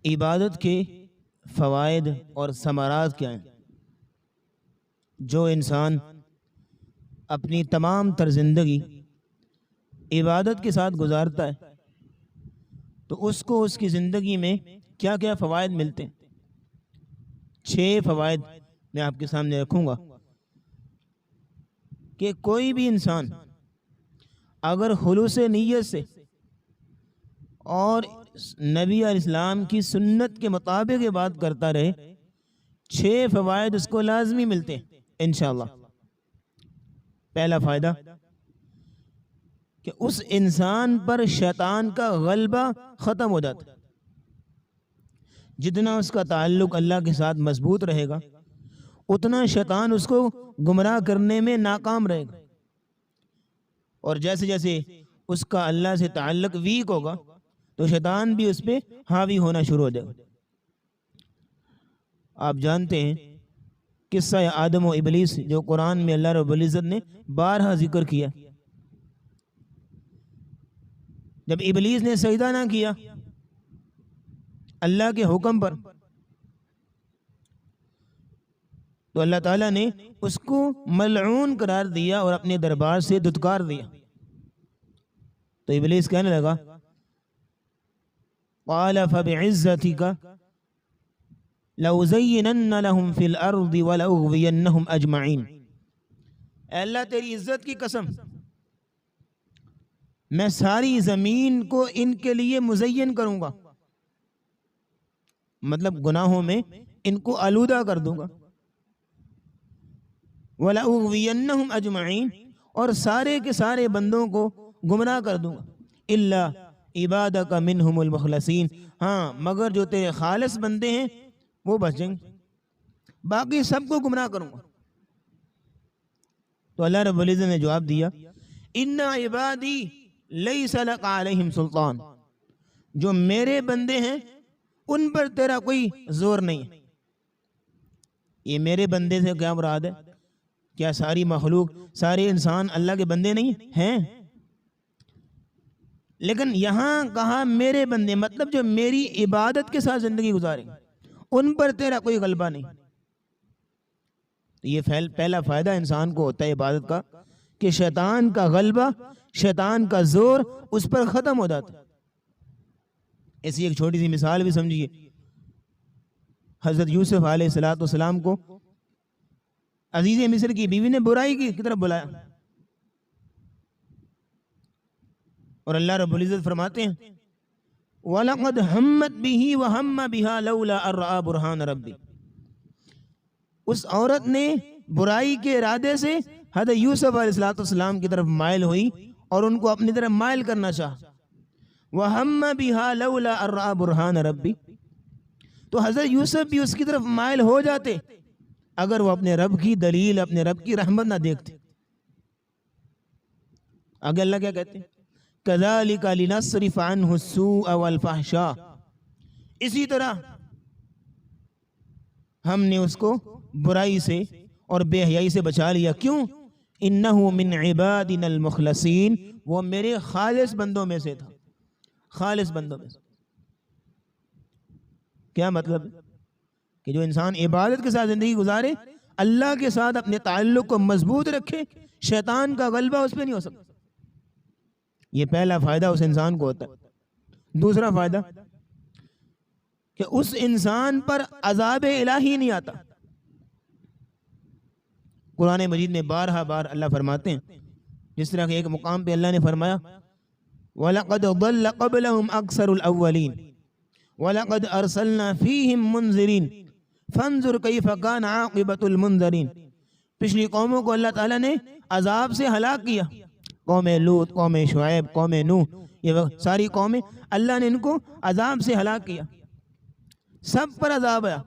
عبادت کے فوائد اور ثمرات کیا ہیں؟ جو انسان اپنی تمام تر زندگی عبادت کے ساتھ گزارتا ہے تو اس کو اس کی زندگی میں کیا کیا فوائد ملتے ہیں؟ 6 فوائد میں آپ کے سامنے رکھوں گا کہ کوئی بھی انسان اگر خلوص نیت سے اور نبی علیہ السلام کی سنت کے مطابق یہ بات کرتا رہے 6 فوائد اس کو لازمی ملتے ہیں انشاءاللہ۔ پہلا فائدہ کہ اس انسان پر شیطان کا غلبہ ختم ہو جاتا ہے۔ جتنا اس کا تعلق اللہ کے ساتھ مضبوط رہے گا اتنا شیطان اس کو گمراہ کرنے میں ناکام رہے گا، اور جیسے جیسے اس کا اللہ سے تعلق ویک ہوگا تو شیطان بھی اس پہ حاوی ہونا شروع ہو جائے گا۔ آپ جانتے ہیں قصہ آدم و ابلیس جو قرآن میں اللہ رب العزت نے بارہا ذکر کیا۔ جب ابلیس نے سجدہ نہ کیا اللہ کے حکم پر تو اللہ تعالیٰ نے اس کو ملعون قرار دیا اور اپنے دربار سے دھتکار دیا۔ تو ابلیس کہنے لگا قال فبعزتک لأزینن لهم فی الارض ولأغوینہم اجمعین، اے اللہ تیری عزت کی قسم میں ساری زمین کو ان کے لیے مزین کروں گا، مطلب گناہوں میں ان کو آلودہ کر دوں گا، وَلَأُغْوِيَنَّهُمْ أَجْمَعِينَ اور سارے کے سارے بندوں کو گمراہ کر دوں گا، إِلَّا عِبَادَكَ مِنْهُمُ الْمُخْلَصِينَ، ہاں مگر جو تیرے خالص بندے ہیں وہ بچ جائیں گے، باقی سب کو گمراہ کروں گا۔ تو اللہ رب العزت نے جواب دیا إِنَّ عِبَادِي لَيْسَ لَكَ عَلَيْهِمْ سُلْطَان، جو میرے بندے ہیں ان پر تیرا کوئی زور نہیں ہے۔ یہ میرے بندے سے کیا مراد ہے؟ کیا ساری مخلوق سارے انسان اللہ کے بندے نہیں ہیں؟ لیکن یہاں کہا میرے بندے، مطلب جو میری عبادت کے ساتھ زندگی گزاریں ان پر تیرا کوئی غلبہ نہیں۔ تو یہ پہلا فائدہ انسان کو ہوتا ہے عبادت کا کہ شیطان کا غلبہ، شیطان کا زور اس پر ختم ہو جاتا ہے۔ ایسی ایک چھوٹی سی مثال بھی سمجھیے، حضرت یوسف علیہ السلام کو عزیز مصر کی بیوی نے برائی کی طرف بلایا، اور اللہ رب العزت فرماتے ہیں وَلَقَدْ هَمَّتْ بِهِ وَهَمَّ بِهَا لَوْلَا أَن رَأَىٰ بُرْهَانَ رَبِّهِ، اس عورت نے برائی کے ارادے سے حضرت یوسف علیہ السلام کی طرف مائل ہوئی اور ان کو اپنی طرف مائل کرنا چاہا۔ وَهَمَّ بِهَا لَوْلَا أَن رَأَىٰ بُرْهَانَ رَبِّهِ، تو حضرت یوسف بھی اس کی طرف مائل ہو جاتے اگر وہ اپنے رب کی دلیل، اپنے رب کی رحمت نہ دیکھتے۔ آگے اللہ کیا کہتے ہیں كَذَلِكَ لِنَصْرِفَ عَنْهُ السُّوءَ وَالْفَحْشَاءَ، اسی طرح ہم نے اس کو برائی سے اور بے حیائی سے بچا لیا۔ کیوں؟ إِنَّهُ مِنْ عِبَادِنَا الْمُخْلَصِينَ، وہ میرے خالص بندوں میں سے تھا، خالص بندوں میں سے۔ کیا مطلب ہے؟ کہ جو انسان عبادت کے ساتھ زندگی گزارے، اللہ کے ساتھ اپنے تعلق کو مضبوط رکھے، شیطان کا غلبہ اس پہ نہیں ہو سکتا۔ یہ پہلا فائدہ اس انسان کو ہوتا ہے۔ دوسرا فائدہ کہ اس انسان پر عذاب الہی نہیں آتا۔ قرآن مجید میں بارہا بار اللہ فرماتے ہیں، جس طرح کہ ایک مقام پہ اللہ نے فرمایا وَلَقَدْ ضَلَّ قَبْلَهُمْ أَكْثَرُ الْأَوَّلِينَ وَلَقَدْ أَرْسَلْنَا فِيهِمْ مُنذِرِينَ فَانظُرْ كَيْفَ كَانَ عَاقِبَةُ الْمُنذَرِينَ، پچھلی قوموں کو اللہ تعالیٰ نے عذاب سے ہلاک کیا، قوم لوط، قوم شعیب، قوم نوح، یہ ساری قومیں اللہ نے ان کو عذاب سے ہلاک کیا، سب پر عذاب آیا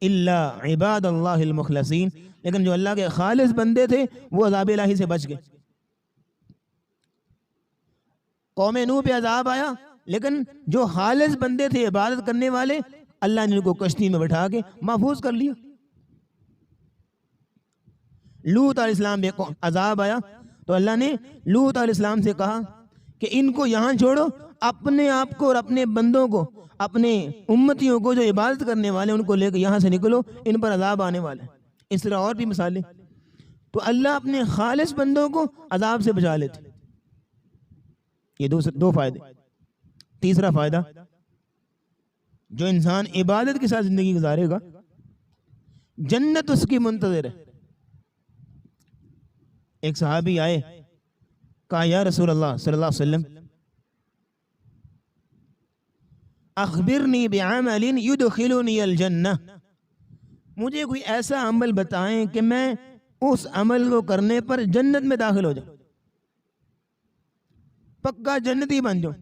الا عباد اللہ المخلصین، لیکن جو اللہ کے خالص بندے تھے وہ عذاب الہی سے بچ گئے۔ قوم نوح پہ عذاب آیا لیکن جو خالص بندے تھے عبادت کرنے والے، اللہ نے ان کو کشتی میں بٹھا کے محفوظ کر لیا۔ لوط علیہ السلام پہ عذاب آیا تو اللہ نے لوط علیہ السلام سے کہا کہ ان کو یہاں چھوڑو، اپنے آپ کو اور اپنے بندوں کو اپنے امتیوں کو جو عبادت کرنے والے ان کو لے کے یہاں سے نکلو، ان پر عذاب آنے والا ہے۔ اس طرح اور بھی مثالیں۔ تو اللہ اپنے خالص بندوں کو عذاب سے بچا لیتے۔ یہ دو فائدے۔ تیسرا فائدہ، جو انسان عبادت کے ساتھ زندگی گزارے گا جنت اس کی منتظر ہے۔ ایک صحابی آئے، کہا یا رسول اللہ صلی اللہ علیہ وسلم اخبرنی بعمل یدخلنی الجنہ، مجھے کوئی ایسا عمل بتائیں کہ میں اس عمل کو کرنے پر جنت میں داخل ہو جاؤں، پکا جنتی بن جاؤں۔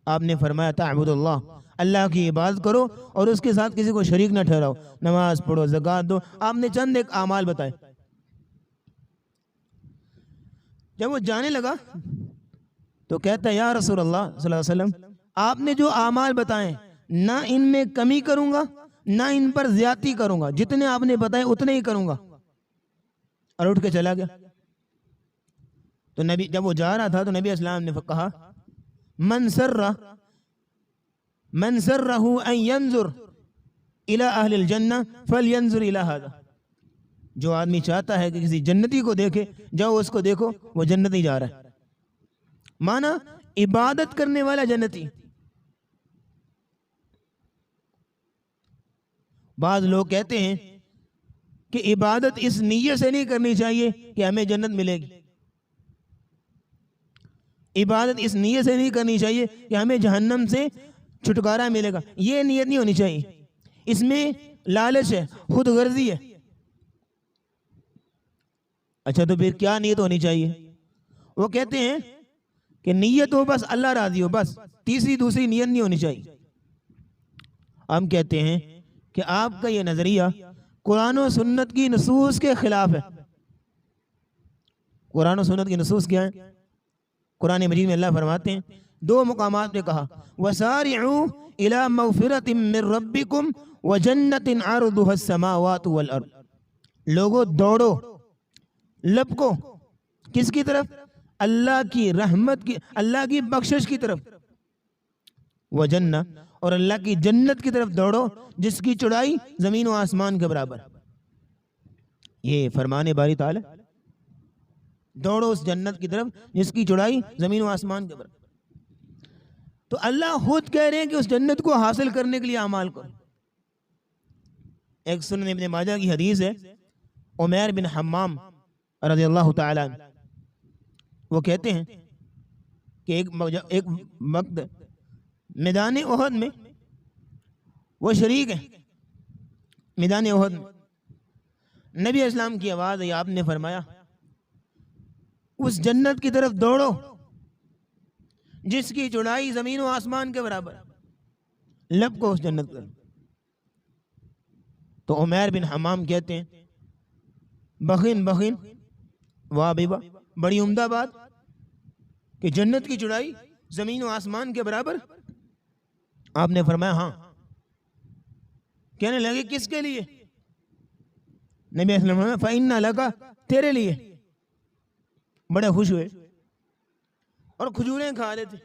آپ نے فرمایا تعبد اللہ، اللہ کی عبادت کرو اور اس کے ساتھ کسی کو شریک نہ ٹھہراؤ، نماز پڑھو، زکوٰۃ دو۔ آپ نے چند ایک اعمال بتائے۔ جب وہ جانے لگا تو کہتا ہے یا رسول اللہ صلی اللہ علیہ وسلم آپ نے جو اعمال بتائے نہ ان میں کمی کروں گا نہ ان پر زیادتی کروں گا، جتنے آپ نے بتائے اتنے ہی کروں گا، اور اٹھ کے چلا گیا۔ تو نبی جب وہ جا رہا تھا تو نبی اسلام نے کہا من سرہ ان ينظر الى اہل الجنہ فلینظر الى هذا، جو آدمی چاہتا ہے کہ کسی جنتی کو دیکھے، جاؤ اس کو دیکھو، وہ جنتی جا رہا ہے۔ مانا عبادت کرنے والا جنتی۔ بعض لوگ کہتے ہیں کہ عبادت اس نیت سے نہیں کرنی چاہیے کہ ہمیں جنت ملے گی، عبادت اس نیت سے نہیں کرنی چاہیے کہ ہمیں جہنم سے چھٹکارا ملے گا، یہ نیت نہیں ہونی چاہیے۔ اس میں لالچ ہے، خود غرضی ہے۔ اچھا تو پھر کیا نیت ہونی چاہیے؟ وہ کہتے ہیں کہ نیت ہو بس اللہ راضی ہو، بس تیسری دوسری نیت نہیں ہونی چاہیے۔ ہم کہتے ہیں کہ آپ کا یہ نظریہ قرآن و سنت کی نصوص کے خلاف ہے۔ قرآن و سنت کی نصوص کیا ہیں؟ قرآن مجید میں اللہ فرماتے ہیں، دو مقامات پہ کہا وَسَارِعُوا إِلَى مَغْفِرَةٍ مِّن رَبِّكُمْ وَجَنَّةٍ عَرْضُهَا السَّمَاوَاتُ وَالْأَرْضُ، لوگو دوڑو، لپکو، کس کی طرف؟ اللہ کی رحمت کی، اللہ کی بخشش کی طرف، وجنہ، اور اللہ کی جنت کی طرف دوڑو جس کی چوڑائی زمین و آسمان کے برابر۔ یہ فرمان باری تعالی، دوڑو اس جنت کی طرف جس کی چوڑائی زمین و آسمان کے برابر۔ تو اللہ خود کہہ رہے ہیں کہ اس جنت کو حاصل کرنے کے لیے اعمال کرو۔ ایک سنن ابن ماجہ کی حدیث ہے، عمیر بن حمام رضی اللہ تعالیٰ عنہ وہ کہتے ہیں کہ ایک وقت میدان احد میں وہ شریک ہیں، میدان احد میں نبی اسلام کی آواز ہے، آپ نے فرمایا اس جنت کی طرف دوڑو جس کی چوڑائی زمین و آسمان کے برابر، لب کو اس جنت پر۔ تو عمیر بن حمام کہتے ہیں بخین بخین، واہ بے واہ، بڑی عمدہ بات کہ جنت کی چوڑائی زمین و آسمان کے برابر۔ آپ نے فرمایا ہاں۔ کہنے لگے کس کے لیے؟ نبی صلی اللہ علیہ وسلم فَإِنَّ لَكَ، تیرے لیے۔ بڑے خوش ہوئے اور کھجوریں کھا رہے تھے،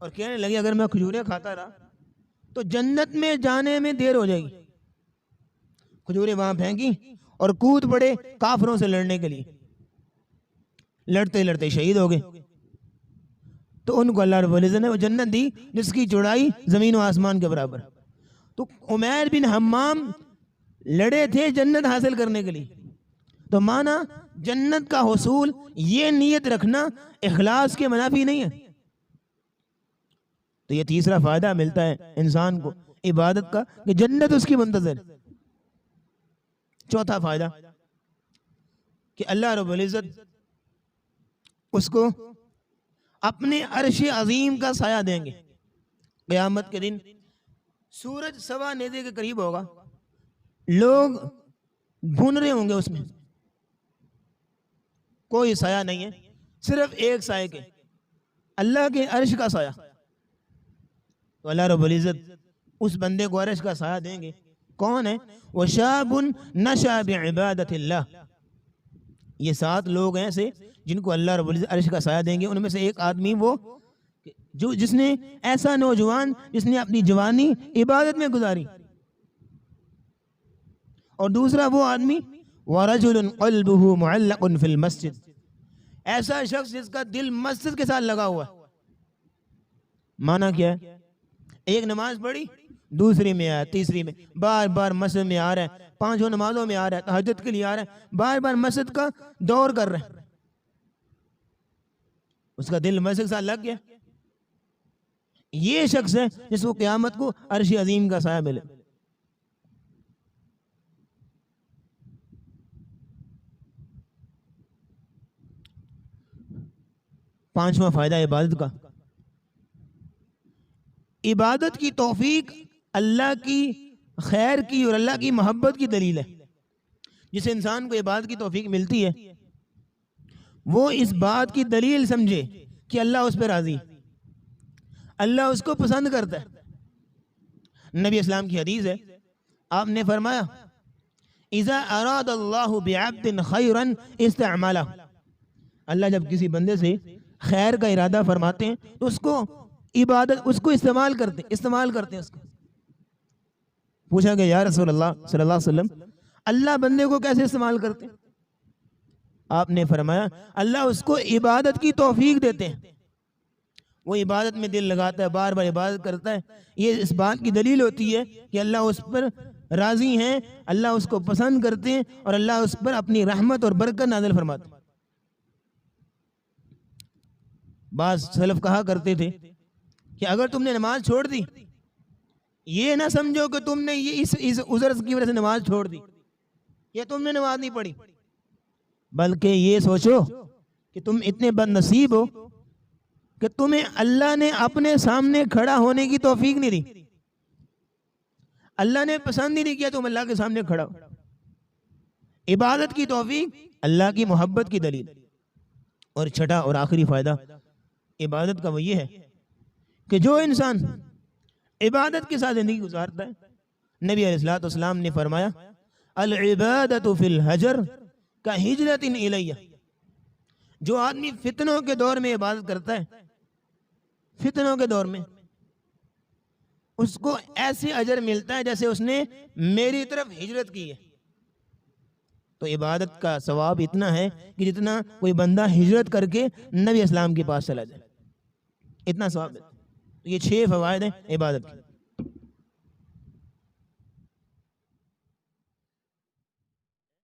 اور کہنے لگے اگر میں کھجوریں کھاتا رہا تو جنت میں جانے میں دیر ہو جائے گی۔ کھجوریں وہاں پھینکی اور کود پڑے کافروں سے لڑنے کے لیے، لڑتے لڑتے شہید ہو گئے۔ تو ان کو اللہ رب العزت نے وہ جنت دی جس کی چوڑائی زمین و آسمان کے برابر۔ تو عمیر بن حمام لڑے تھے جنت حاصل کرنے کے لیے۔ تو مانا جنت کا حصول یہ نیت رکھنا اخلاص کے منافی نہیں ہے۔ تو یہ تیسرا فائدہ ملتا ہے انسان کو عبادت کا کہ جنت اس کی منتظر۔ چوتھا فائدہ کہ اللہ رب العزت اس کو اپنے عرش عظیم کا سایہ دیں گے۔ قیامت کے دن سورج سوا نیزے کے قریب ہوگا، لوگ بھون رہے ہوں گے، اس میں کوئی سایہ نہیں ہے، صرف ایک سایہ کے، اللہ کے عرش کا سایہ۔ تو اللہ رب العزت اس بندے کو عرش کا سایہ دیں گے۔ کون ہے؟ وَشَابٌ نَشَأَ بِعِبَادَةِ اللَّهِ۔ یہ 7 لوگ ہیں ایسے جن کو اللہ رب العزت عرش کا سایہ دیں گے۔ ان میں سے ایک آدمی وہ جس نے ایسا نوجوان جس نے اپنی جوانی عبادت میں گزاری. اور دوسرا وہ آدمی وَرَجُلٌ قَلْبُهُ مُعَلَّقٌ فِي الْمَسْجِدِ، ایسا شخص جس کا دل مسجد کے ساتھ لگا ہوا. معنی کیا ہے؟ ایک نماز پڑھی، دوسری میں آیا، تیسری میں، بار بار مسجد میں آ رہا ہے، 5 نمازوں میں آ رہا ہے، تہجد کے لیے آ رہا ہے، بار بار مسجد کا دور کر رہا ہے، اس کا دل مسجد کے ساتھ لگ گیا. یہ شخص ہے جس کو قیامت کو عرش عظیم کا سایہ ملے. پانچواں فائدہ عبادت کا، عبادت کی توفیق اللہ کی خیر کی اور اللہ کی محبت کی دلیل ہے. جس انسان کو عبادت کی توفیق ملتی ہے وہ اس بات کی دلیل سمجھے کہ اللہ اس پہ راضی، اللہ اس کو پسند کرتا ہے. نبی اسلام کی حدیث ہے، آپ نے فرمایا اذا اراد اللہ بعبد خیرا استعملہ، اللہ جب کسی بندے سے خیر کا ارادہ فرماتے ہیں تو اس کو عبادت، اس کو استعمال کرتے ہیں اس کو. پوچھا کہ یا رسول اللہ صلی اللہ علیہ وسلم اللہ بندے کو کیسے استعمال کرتے ہیں؟ آپ نے فرمایا اللہ اس کو عبادت کی توفیق دیتے ہیں، وہ عبادت میں دل لگاتا ہے، بار بار عبادت کرتا ہے. یہ اس بات کی دلیل ہوتی ہے کہ اللہ اس پر راضی ہیں، اللہ اس کو پسند کرتے ہیں اور اللہ اس پر اپنی رحمت اور برکت نازل فرماتے ہیں. بعض سلف کہا کرتے تھے کہ اگر تم نے نماز چھوڑ دی، یہ نہ سمجھو کہ تم نے یہ اس عذر کی وجہ سے نماز چھوڑ دی یا تم نے نماز نہیں پڑھی، بلکہ یہ سوچو کہ تم اتنے بد نصیب ہو کہ تمہیں اللہ نے اپنے سامنے کھڑا ہونے کی توفیق نہیں دی، اللہ نے پسند ہی نہیں کیا تم اللہ کے سامنے کھڑا ہو. عبادت کی توفیق اللہ کی محبت کی دلیل. اور چھٹا اور آخری فائدہ عبادت کا وہ یہ ہے کہ جو انسان عبادت کے ساتھ زندگی گزارتا ہے، نبی علیہ الصلوۃ والسلام نے فرمایا العبادۃ فی الحجر کہجرۃ الیہ، جو آدمی فتنوں کے دور میں عبادت کرتا ہے، فتنوں کے دور میں اس کو ایسے اجر ملتا ہے جیسے اس نے میری طرف ہجرت کی ہے. تو عبادت کا ثواب اتنا ہے کہ جتنا کوئی بندہ ہجرت کر کے نبی اسلام کے پاس چلا جائے، اتنا ثواب ہے. یہ 6 فوائد ہیں عبادت کے.